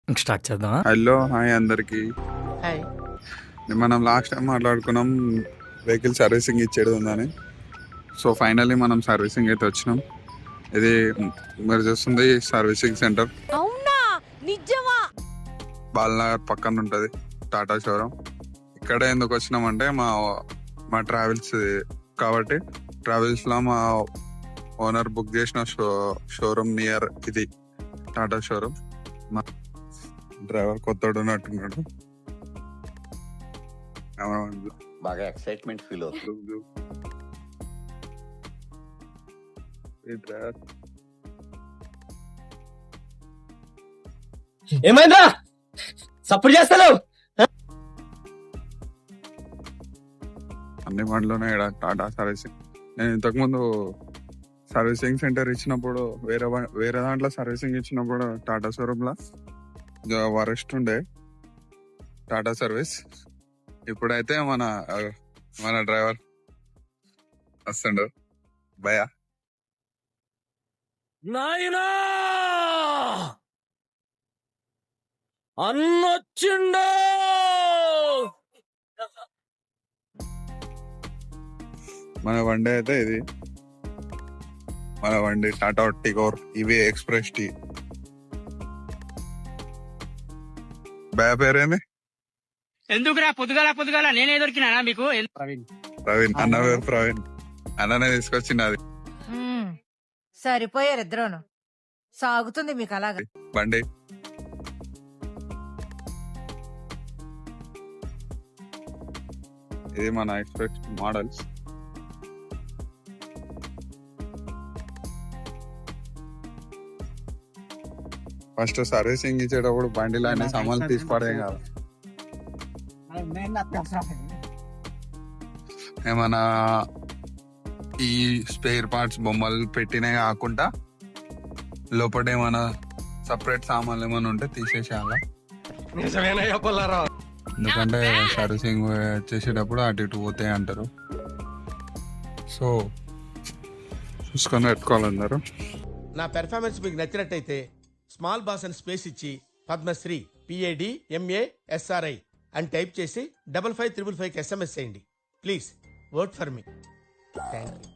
ఇంక స్టార్ట్ చేద్దామా? Hello hi అందరికి. హాయ్. మనం లాస్ట్ టైం మాట్లాడుకున్నాం వెహికల్ సర్వీసింగ్ ఇచ్చేది ఉందని. సో ఫైనల్లీ మనం సర్వీసింగ్ అయితే వచ్చినాం. ఇది మీరు చూస్తుంది సర్వీసింగ్ సెంటర్ అవునా నిజమా? బాలనగర్ పక్కన ఉంటుంది టాటా షోరూమ్. ఇక్కడ ఎందుకు వచ్చినామంటే మా మా ట్రావెల్స్ కాబట్టి ట్రావెల్స్లో మా ఓనర్ బుక్ చేసిన షోరూమ్ నియర్ ఇది టాటా షోరూమ్. మా డ్రైవర్ కొత్తడు ఉన్నట్టున్నాడు. బాగా ఎక్సైట్మెంట్ ఫీల్ అవుతుంది. ఏమైందా సపోర్ట్ చేస్తాను అన్ని బండ్లోనే ఈడ టాటా సర్వీసింగ్. నేను ఇంతకుముందు సర్వీసింగ్ సెంటర్ ఇచ్చినప్పుడు వేరే దాంట్లో సర్వీసింగ్ ఇచ్చినప్పుడు టాటా షోరూమ్లో వరస్ట్ ఉండే టాటా సర్వీస్. ఇప్పుడైతే మన డ్రైవర్ వస్తుండు భయ. నాయనా అన్నొచ్చిండు. మన బండి అయితే ఇది మన బండి టాటా టిగోర్ ఇవి ఎక్స్ప్రెస్ టీ. భయ పేరేంది? ఎందుకురా పొద్దుగాల నేనే దొరికినా మీకు? ప్రవీణ్ అన్న పేరు ప్రవీణ్. అన్ననే తీసుకొచ్చింది అది సరిపోయారు ఇద్దరును. సాగుతుంది మీకు అలాగా. బండి. ఇది మన ఎక్స్ప్రెస్ మోడల్స్. ఫస్ట్ సర్వీసింగ్ ఇచ్చేటప్పుడు బండిలో అన్ని సామాన్లు తీసి పడేం కాదు. ఏమన్నా ఈ స్పేర్ పార్ట్స్ బొమ్మలు పెట్టినే కాకుండా లోపల ఏమైనా సపరేట్ సామాన్లు ఏమైనా ఉంటే తీసేసేయాల. ఎందుకంటే సర్వీసింగ్ చేసేటప్పుడు అటు ఇటు పోతాయి అంటారు. సో చూసుకొని పెట్టుకోవాలన్నారు. నా పెర్ఫార్మెన్స్ మీకు నచ్చినట్టయితే స్మాల్ బాస్ అని స్పేస్ ఇచ్చి పద్మశ్రీ PADMASRI అని టైప్ చేసి 5555 SMS చేయండి. Please work for me. Thank you.